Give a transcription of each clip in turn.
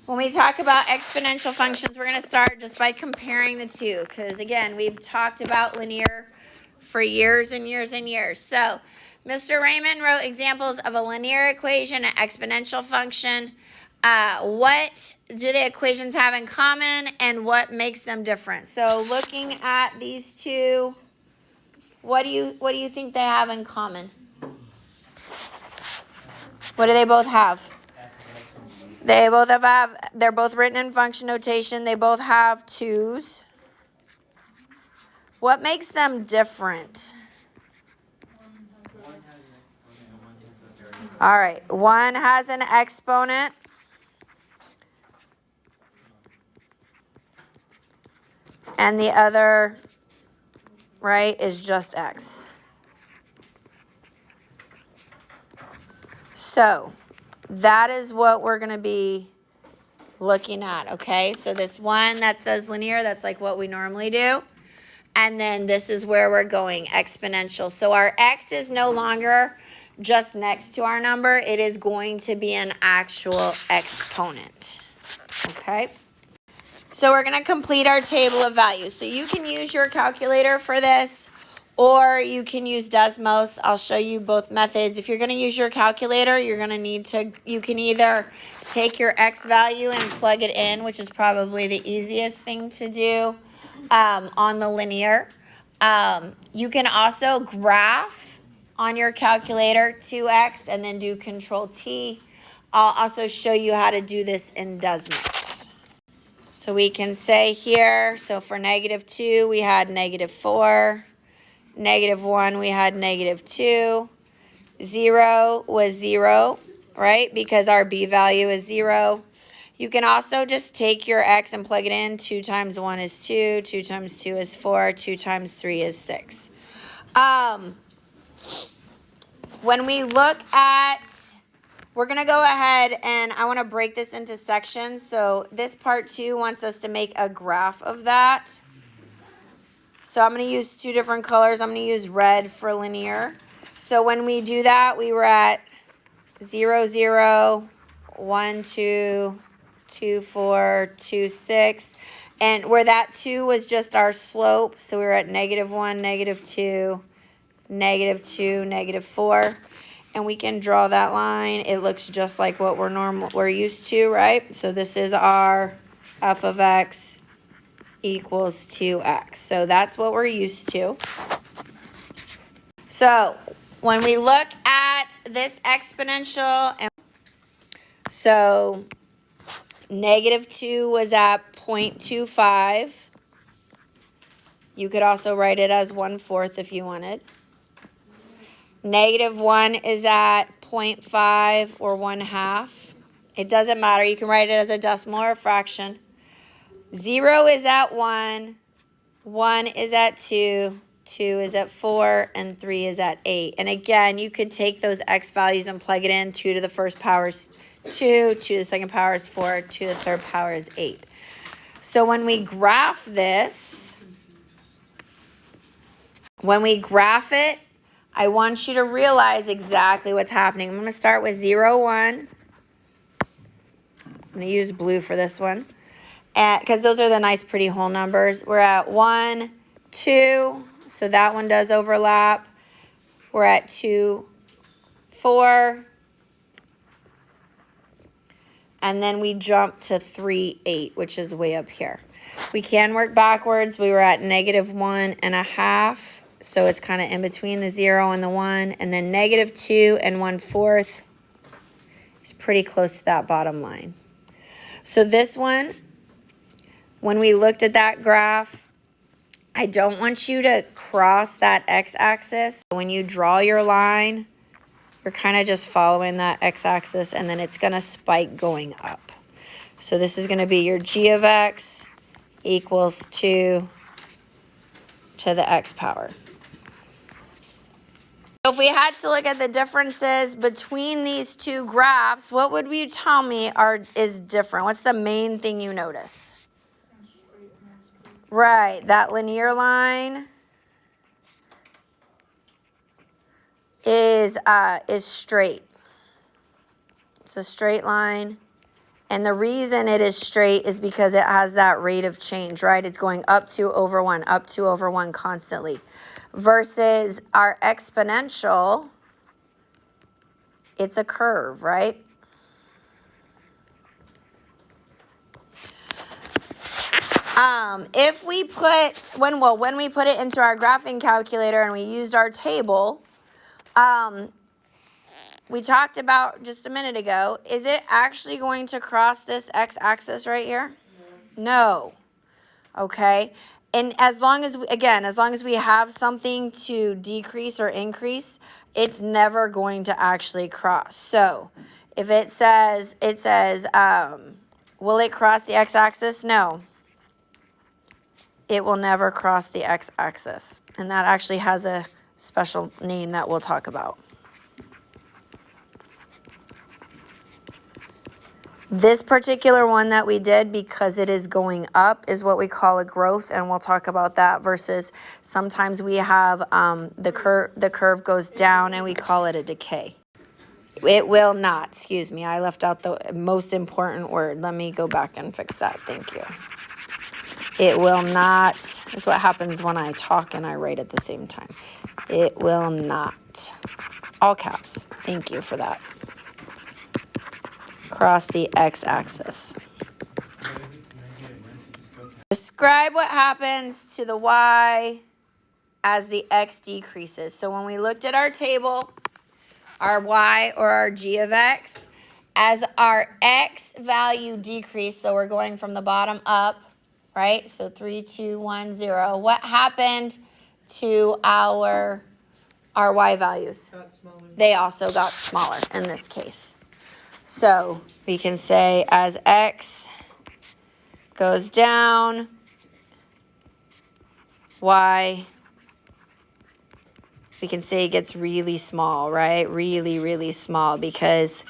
When we talk about exponential functions, we're going to start just by comparing the two, because again, we've talked about linear for years and years and years. So Mr. Raymond wrote examples of a linear equation, an exponential function. What do the equations have in common, and what makes them different? So looking at these two, what do you think they have in common? What do they both have? They're both written in function notation. They both have 2's. What makes them different? All right, one has an exponent. And the other, right, is just x. So that is what we're going to be looking at, okay? So this one that says linear, that's like what we normally do. And then this is where we're going, exponential. So our x is no longer just next to our number. It is going to be an actual exponent, okay? So we're going to complete our table of values. So you can use your calculator for this, or you can use Desmos. I'll show you both methods. If you're going to use your calculator, you're going to need to, you can either take your x value and plug it in, which is probably the easiest thing to do on the linear. You can also graph on your calculator 2x and then do Control T. I'll also show you how to do this in Desmos. So we can say here, so for -2, we had -4. -1, we had -2. 0 was 0, right? Because our b value is 0. You can also just take your x and plug it in. 2 times 1 is 2. 2 times 2 is 4. 2 times 3 is 6. When we look at, we're going to go ahead and I want to break this into sections. So this part 2 wants us to make a graph of that. So I'm going to use 2 different colors. I'm going to use red for linear. So when we do that, we were at 0, 0, 1, 2, 2, 4, 2, 6. And where that 2 was just our slope. So we were at -1, -2, -2, -4. And we can draw that line. It looks just like what we're used to, right? So this is our f of x equals 2x. So that's what we're used to. So when we look at this exponential, so -2 was at 0.25. You could also write it as 1/4 if you wanted. -1 is at 0.5 or 1/2. It doesn't matter. You can write it as a decimal or a fraction. 0 is at 1. 1 is at 2. 2 is at 4. And 3 is at 8. And again, you could take those x values and plug it in. 2 to the first power is 2. 2 to the second power is 4. 2 to the third power is 8. So when we graph this, I want you to realize exactly what's happening. I'm going to start with 0, 1. I'm going to use blue for this one, because those are the nice, pretty whole numbers. We're at 1, 2, so that one does overlap. We're at 2, 4, and then we jump to 3, 8, which is way up here. We can work backwards. We were at -1.5. So it's kind of in between the 0 and the 1. And then -2 and 1/4 is pretty close to that bottom line. So this one, when we looked at that graph, I don't want you to cross that x-axis. When you draw your line, you're kind of just following that x-axis, and then it's going to spike going up. So this is going to be your g of x equals 2 to the x power. So if we had to look at the differences between these two graphs, what would you tell me is different? What's the main thing you notice? Right, that linear line is straight. It's a straight line, And the reason it is straight is because it has that rate of change, right? It's going up 2 over 1, up 2 over 1 constantly. Versus our exponential, it's a curve, right? If we put, when we put it into our graphing calculator and we used our table, we talked about just a minute ago, is it actually going to cross this x-axis right here? No. Okay. And as long as we have something to decrease or increase, it's never going to actually cross. So if it says, will it cross the x-axis? No. It will never cross the x-axis. And that actually has a special name that we'll talk about. This particular one that we did, because it is going up, is what we call a growth, and we'll talk about that, versus sometimes we have the curve goes down and we call it a decay. It will not, excuse me, I left out the most important word. Let me go back and fix that. Thank you. It will not, is what happens when I talk and I write at the same time. It will not, all caps, thank you for that, cross the x-axis. Describe what happens to the y as the x decreases. So when we looked at our table, our y or our g of x, as our x value decreased, so we're going from the bottom up, right? So 3, 2, 1, 0. What happened to our y values? They also got smaller in this case. So we can say as x goes down, y, we can say it gets really small, right? Really, really small, because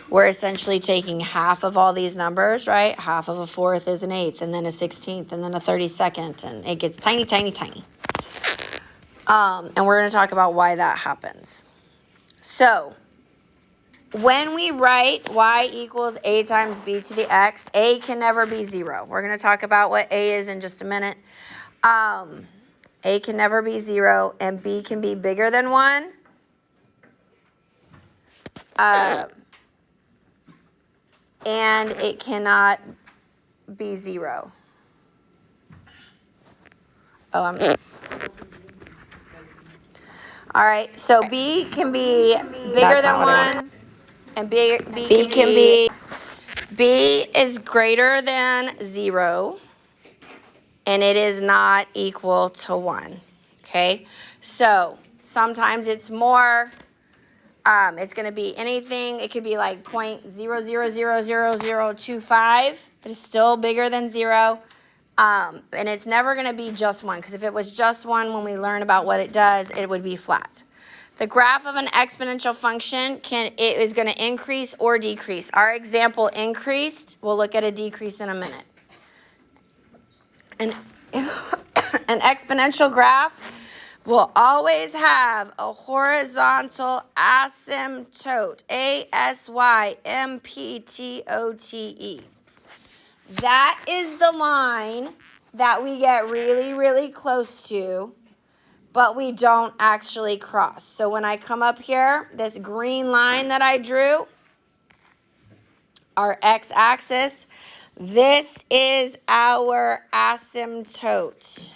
we're essentially taking half of all these numbers, right? Half of a fourth is an eighth, and then a 16th, and then a 32nd, and it gets tiny, tiny, tiny. And we're going to talk about why that happens. So when we write y equals a times b to the x, a can never be 0. We're going to talk about what a is in just a minute. A can never be 0, and b can be bigger than 1. And it cannot be 0. All right, so b can be bigger than 1, and b can be, b is greater than 0, and it is not equal to 1, okay? So sometimes it's more, it's going to be anything. It could be like 0.000025. It is still bigger than 0. And it's never going to be just 1, because if it was just 1, when we learn about what it does, it would be flat. The graph of an exponential function it is going to increase or decrease. Our example increased. We'll look at a decrease in a minute. An exponential graph will always have a horizontal asymptote, asymptote. That is the line that we get really, really close to, but we don't actually cross. So when I come up here, this green line that I drew, our x-axis, this is our asymptote.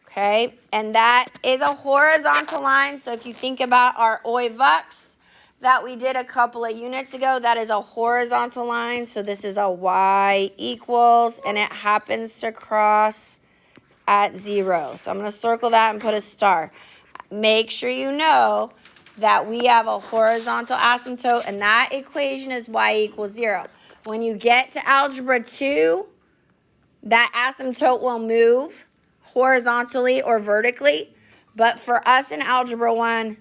Okay, and that is a horizontal line. So if you think about our OIVUX that we did a couple of units ago, that is a horizontal line. So this is a y equals, and it happens to cross at 0. So I'm going to circle that and put a star. Make sure you know that we have a horizontal asymptote, and that equation is y equals 0. When you get to algebra 2, that asymptote will move horizontally or vertically, but for us in algebra 1,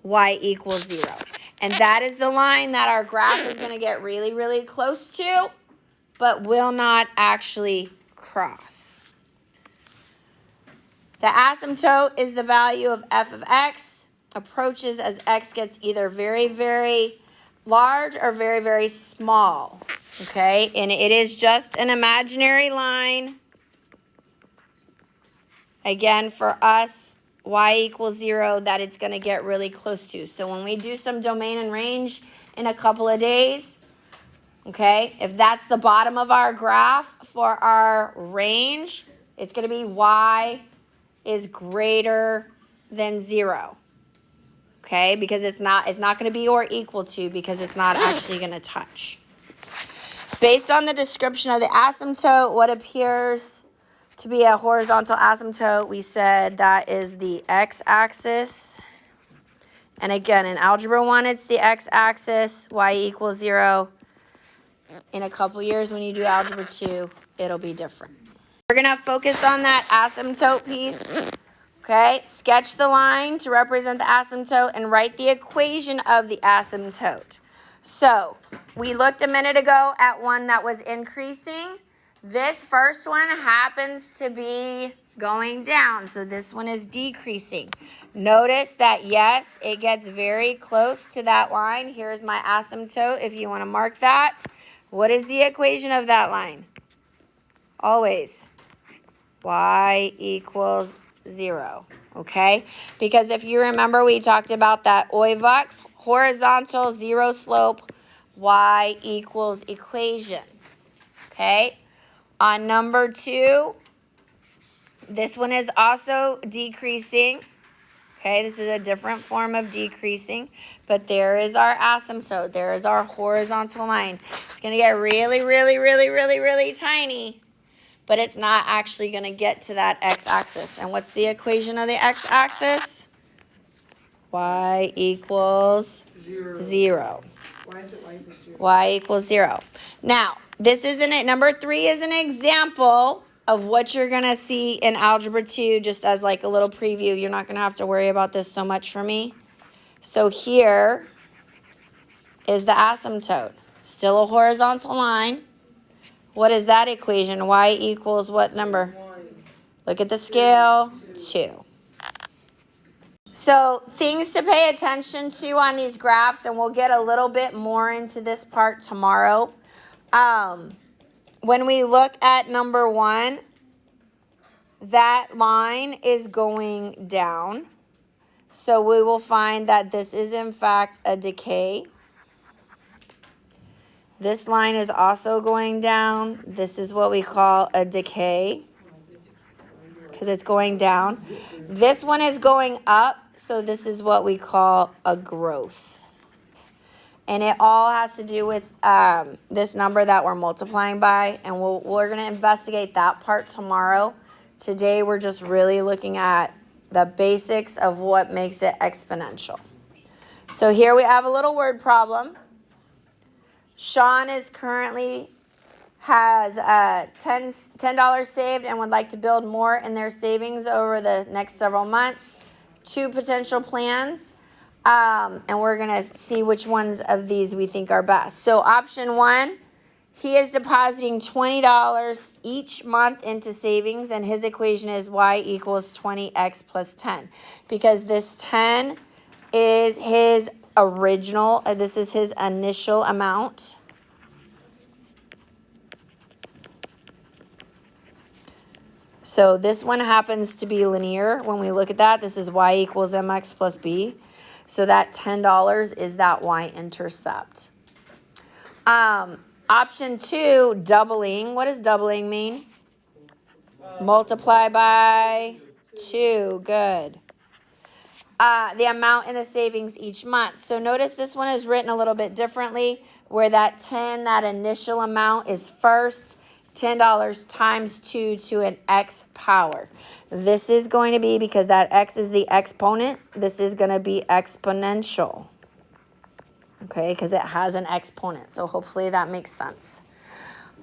y equals 0. And that is the line that our graph is going to get really, really close to, but will not actually cross. The asymptote is the value of f of x, approaches as x gets either very, very large or very, very small, okay? And it is just an imaginary line. Again, for us, y equals 0, that it's going to get really close to. So when we do some domain and range in a couple of days, okay, if that's the bottom of our graph for our range, it's going to be y is greater than 0. Okay, because it's not going to be or equal to, because it's not actually going to touch. Based on the description of the asymptote, what appears to be a horizontal asymptote, we said that is the x-axis. And again, in Algebra 1, it's the x-axis, y equals 0. In a couple years, when you do Algebra 2, it'll be different. We're going to focus on that asymptote piece. Okay, sketch the line to represent the asymptote and write the equation of the asymptote. So, we looked a minute ago at one that was increasing. This first one happens to be going down, so this one is decreasing. Notice that, yes, it gets very close to that line. Here's my asymptote if you want to mark that. What is the equation of that line? Always y equals 0, okay? Because if you remember, we talked about that OIVX, horizontal, 0 slope, y equals equation, okay? On number 2, this one is also decreasing, okay? This is a different form of decreasing, but there is our asymptote. There is our horizontal line. It's going to get really, really, really, really, really tiny, but it's not actually going to get to that x-axis. And what's the equation of the x-axis? Y equals 0. Why is it y equals 0? Y equals 0. Now, number 3 is an example of what you're going to see in Algebra 2, just as like a little preview. You're not going to have to worry about this so much for me. So here is the asymptote. Still a horizontal line. What is that equation? Y equals what number? 1. Look at the scale. 2. So things to pay attention to on these graphs, and we'll get a little bit more into this part tomorrow. When we look at number 1, that line is going down. So we will find that this is in fact a decay. This line is also going down. This is what we call a decay because it's going down. This one is going up, so this is what we call a growth. And it all has to do with this number that we're multiplying by, and we're going to investigate that part tomorrow. Today we're just really looking at the basics of what makes it exponential. So here we have a little word problem. Sean is currently has $10 saved and would like to build more in their savings over the next several months. 2 potential plans, and we're going to see which ones of these we think are best. So option 1, he is depositing $20 each month into savings, and his equation is y equals 20x plus 10. Because this 10 is his original, this is his initial amount. So this one happens to be linear. When we look at that, this is y equals mx plus b. So that $10 is that y-intercept. Option 2, doubling. What does doubling mean? Multiply by 2. Good. The amount in the savings each month. So notice this one is written a little bit differently, where that 10, that initial amount is first, $10 times 2 to an x power. This is going to be, because that x is the exponent, this is going to be exponential. Okay, because it has an exponent. So hopefully that makes sense.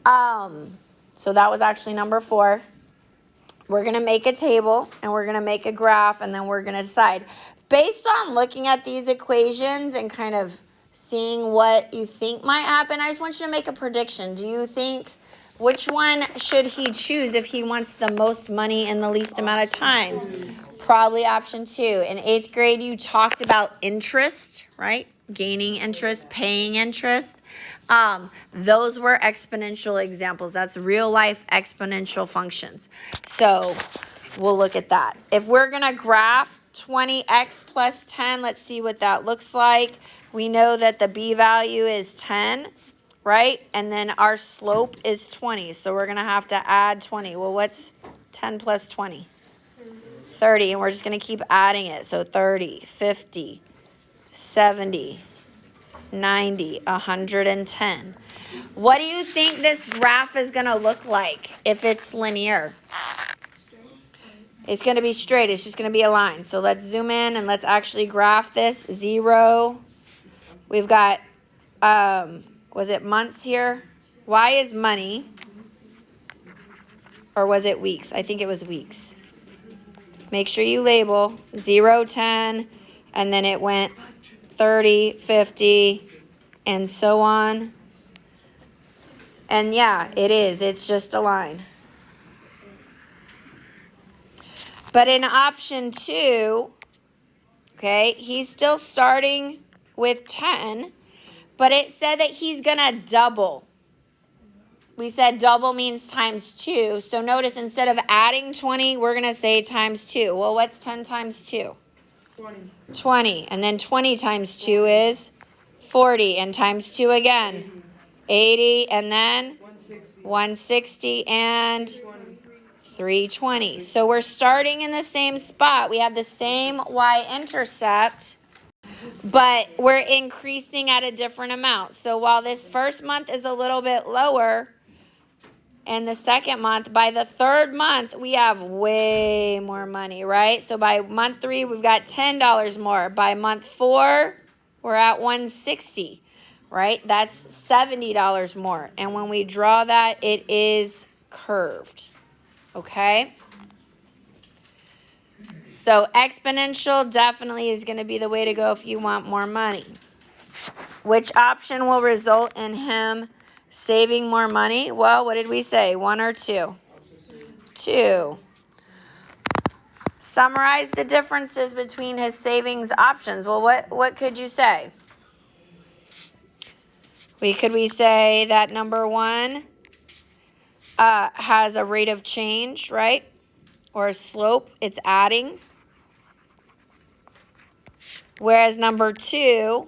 So that was actually number 4. We're going to make a table, and we're going to make a graph, and then we're going to decide. Based on looking at these equations and kind of seeing what you think might happen, I just want you to make a prediction. Do you think, which one should he choose if he wants the most money in the least amount of time? Probably option 2. In 8th grade, you talked about interest, right? gaining interest, paying interest. Those were exponential examples. That's real life exponential functions. So we'll look at that. If we're going to graph 20x plus 10, let's see what that looks like. We know that the b value is 10, right? And then our slope is 20. So we're going to have to add 20. Well, what's 10 plus 20? 30. And we're just going to keep adding it. So 30, 50, 70, 90, 110. What do you think this graph is going to look like if it's linear? It's going to be straight. It's just going to be a line. So let's zoom in and let's actually graph this. 0. We've got, was it months here? Y is money. Or was it weeks? I think it was weeks. Make sure you label 0, 10, and then it went 30, 50, and so on. And yeah, it is. It's just a line. But in option 2, okay, he's still starting with 10, but it said that he's going to double. We said double means times 2. So notice instead of adding 20, we're going to say times 2. Well, what's 10 times 2? 20. 20. And then 20 times 2 is 40. And times 2 again. 80. And then 160 and 320. So we're starting in the same spot. We have the same y-intercept, but we're increasing at a different amount. So while this first month is a little bit lower, and the second month, by the third month, we have way more money, right? So by month 3, we've got $10 more. By month 4, we're at $160, right? That's $70 more. And when we draw that, it is curved, okay? So exponential definitely is going to be the way to go if you want more money. Which option will result in him saving more money? Well, what did we say? 1 or 2? 2. Summarize the differences between his savings options. Well, what could you say? Could we say that number 1 has a rate of change, right? Or a slope, it's adding. Whereas number 2,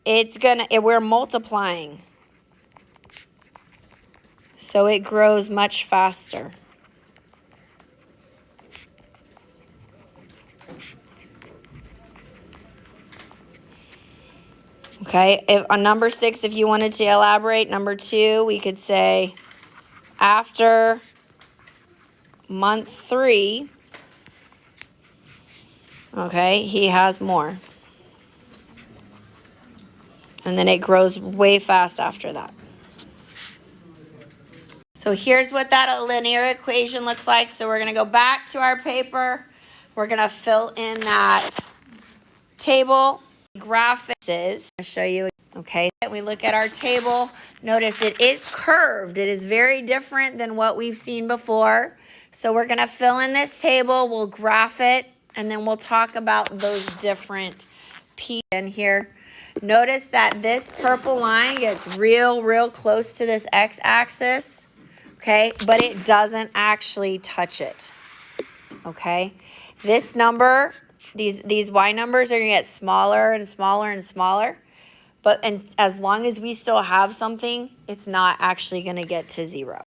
we're multiplying. So it grows much faster. Okay, on number 6, if you wanted to elaborate, number 2, we could say after month 3, okay, he has more. And then it grows way fast after that. So here's what that linear equation looks like. So we're going to go back to our paper. We're going to fill in that table. Graphics. I'll show you. Okay, we look at our table. Notice it is curved. It is very different than what we've seen before. So we're going to fill in this table. We'll graph it, and then we'll talk about those different pieces in here. Notice that this purple line gets real close to this x-axis. Okay, but it doesn't actually touch it, okay? This number, these y numbers are going to get smaller and smaller and smaller, but as long as we still have something, it's not actually going to get to 0.